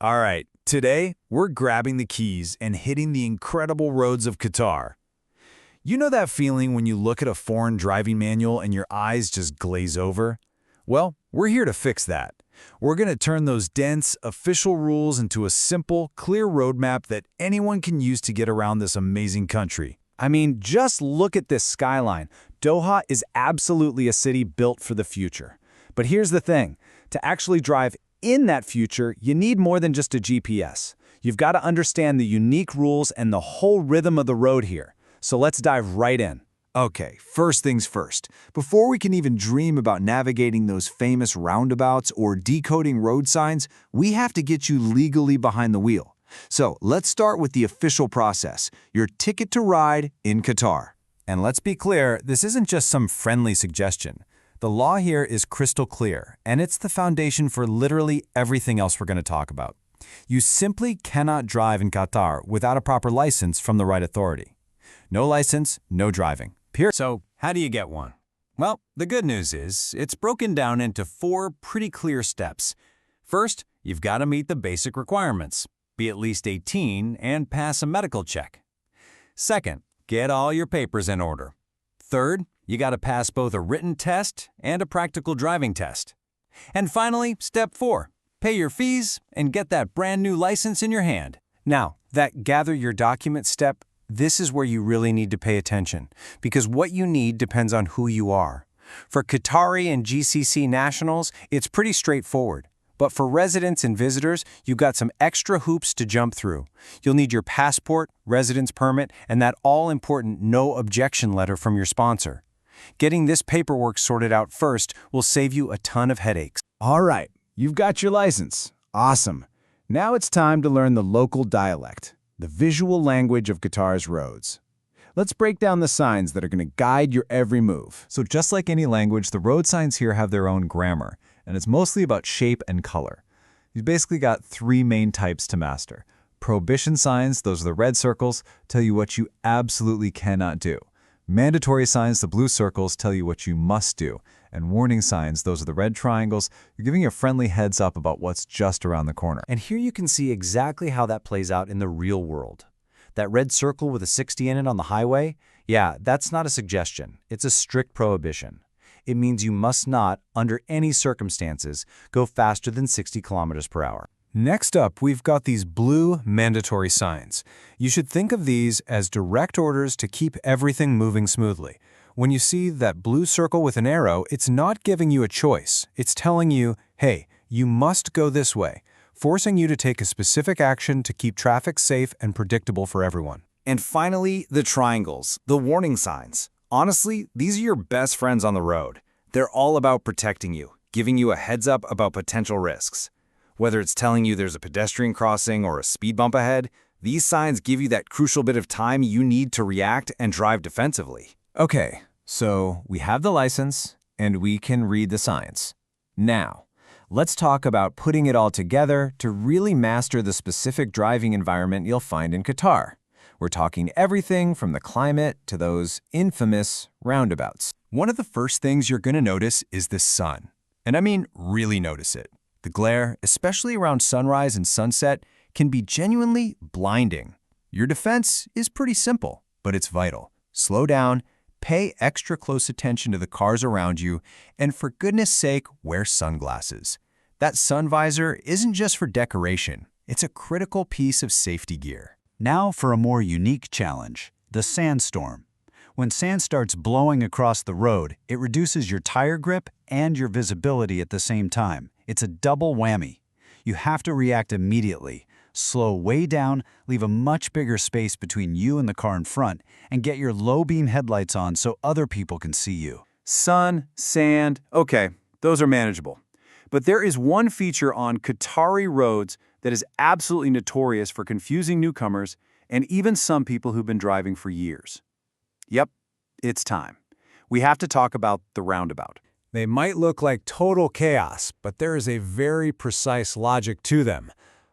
All right, today we're grabbing the keys and hitting the incredible roads of Qatar. You know that feeling when you look at a foreign driving manual and your eyes just glaze over? Well, we're here to fix that. We're going to turn those dense, official rules into a simple, clear roadmap that anyone can use to get around this amazing country. I mean, just look at this skyline. Doha is absolutely a city built for the future. But here's the thing. To actually drive in that future, you need more than just a GPS. You've got to understand the unique rules and the whole rhythm of the road here. So let's dive right in. Okay, first things first. Before we can even dream about navigating those famous roundabouts or decoding road signs, we have to get you legally behind the wheel. So let's start with the official process, your ticket to ride in Qatar. And let's be clear, this isn't just some friendly suggestion. The law here is crystal clear, and it's the foundation for literally everything else we're going to talk about. You simply cannot drive in Qatar without a proper license from the right authority. No license, no driving. Period. So, how do you get one? Well, the good news is it's broken down into 4 pretty clear steps. First, you've got to meet the basic requirements. Be at least 18 and pass a medical check. Second, get all your papers in order. Third, you got to pass both a written test and a practical driving test. And finally, step 4, pay your fees and get that brand new license in your hand. Now, that gather your documents step, this is where you really need to pay attention, because what you need depends on who you are. For Qatari and GCC nationals, it's pretty straightforward. But for residents and visitors, you've got some extra hoops to jump through. You'll need your passport, residence permit, and that all-important no objection letter from your sponsor. Getting this paperwork sorted out first will save you a ton of headaches. All right, you've got your license. Awesome. Now it's time to learn the local dialect, the visual language of Qatar's roads. Let's break down the signs that are going to guide your every move. So just like any language, the road signs here have their own grammar, and it's mostly about shape and color. You've basically got 3 main types to master. Prohibition signs, those are the red circles, tell you what you absolutely cannot do. Mandatory signs, the blue circles, tell you what you must do. And warning signs, those are the red triangles, you're giving a friendly heads up about what's just around the corner. And here you can see exactly how that plays out in the real world. That red circle with a 60 in it on the highway, yeah, that's not a suggestion. It's a strict prohibition. It means you must not, under any circumstances, go faster than 60 kilometers per hour. Next up, we've got these blue mandatory signs. You should think of these as direct orders to keep everything moving smoothly. When you see that blue circle with an arrow, it's not giving you a choice. It's telling you, hey, you must go this way, forcing you to take a specific action to keep traffic safe and predictable for everyone. And finally, the triangles, the warning signs. Honestly, these are your best friends on the road. They're all about protecting you, giving you a heads up about potential risks. Whether it's telling you there's a pedestrian crossing or a speed bump ahead, these signs give you that crucial bit of time you need to react and drive defensively. Okay, so we have the license and we can read the signs. Now, let's talk about putting it all together to really master the specific driving environment you'll find in Qatar. We're talking everything from the climate to those infamous roundabouts. One of the first things you're going to notice is the sun. And I mean really notice it. The glare, especially around sunrise and sunset, can be genuinely blinding. Your defense is pretty simple, but it's vital. Slow down, pay extra close attention to the cars around you, and for goodness sake, wear sunglasses. That sun visor isn't just for decoration. It's a critical piece of safety gear. Now for a more unique challenge, the sandstorm. When sand starts blowing across the road, it reduces your tire grip and your visibility at the same time. It's a double whammy. You have to react immediately. Slow way down, leave a much bigger space between you and the car in front, and get your low-beam headlights on so other people can see you. Sun, sand, okay, those are manageable. But there is one feature on Qatari roads that is absolutely notorious for confusing newcomers and even some people who've been driving for years. Yep, it's time. We have to talk about the roundabout. They might look like total chaos, but there is a very precise logic to them.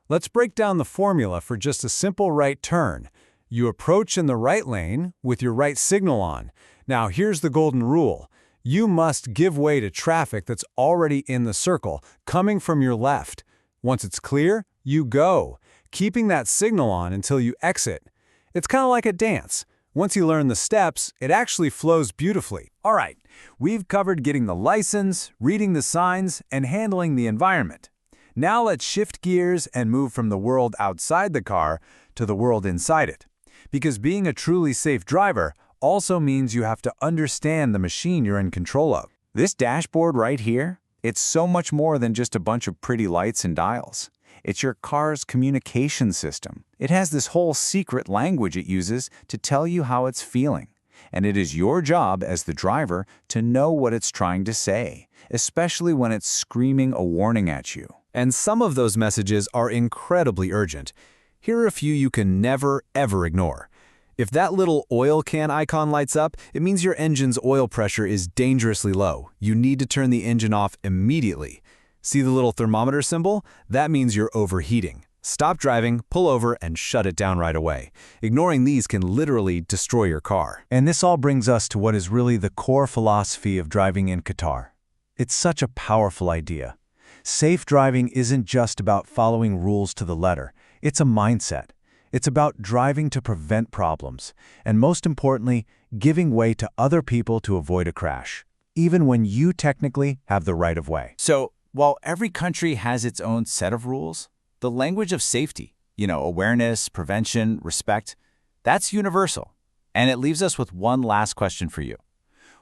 Let's break down the formula for just a simple right turn. You approach in the right lane with your right signal on. Now here's the golden rule. You must give way to traffic that's already in the circle, coming from your left. Once it's clear, You go, keeping that signal on until you exit. It's kind of like a dance. Once you learn the steps, it actually flows beautifully. All right, we've covered getting the license, reading the signs, and handling the environment. Now let's shift gears and move from the world outside the car to the world inside it. Because being a truly safe driver also means you have to understand the machine you're in control of. This dashboard right here, it's so much more than just a bunch of pretty lights and dials. It's your car's communication system. It has this whole secret language it uses to tell you how it's feeling. And it is your job as the driver to know what it's trying to say, especially when it's screaming a warning at you. And some of those messages are incredibly urgent. Here are a few you can never, ever ignore. If that little oil can icon lights up, it means your engine's oil pressure is dangerously low. You need to turn the engine off immediately. See the little thermometer symbol? That means you're overheating. Stop driving, pull over, and shut it down right away. Ignoring these can literally destroy your car. And this all brings us to what is really the core philosophy of driving in Qatar. It's such a powerful idea. Safe driving isn't just about following rules to the letter. It's a mindset. It's about driving to prevent problems, and most importantly, giving way to other people to avoid a crash, even when you technically have the right of way. So, while every country has its own set of rules, the language of safety, awareness, prevention, respect, that's universal. And it leaves us with one last question for you.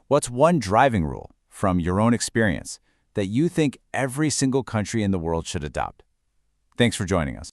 What's one driving rule, from your own experience, that you think every single country in the world should adopt? Thanks for joining us.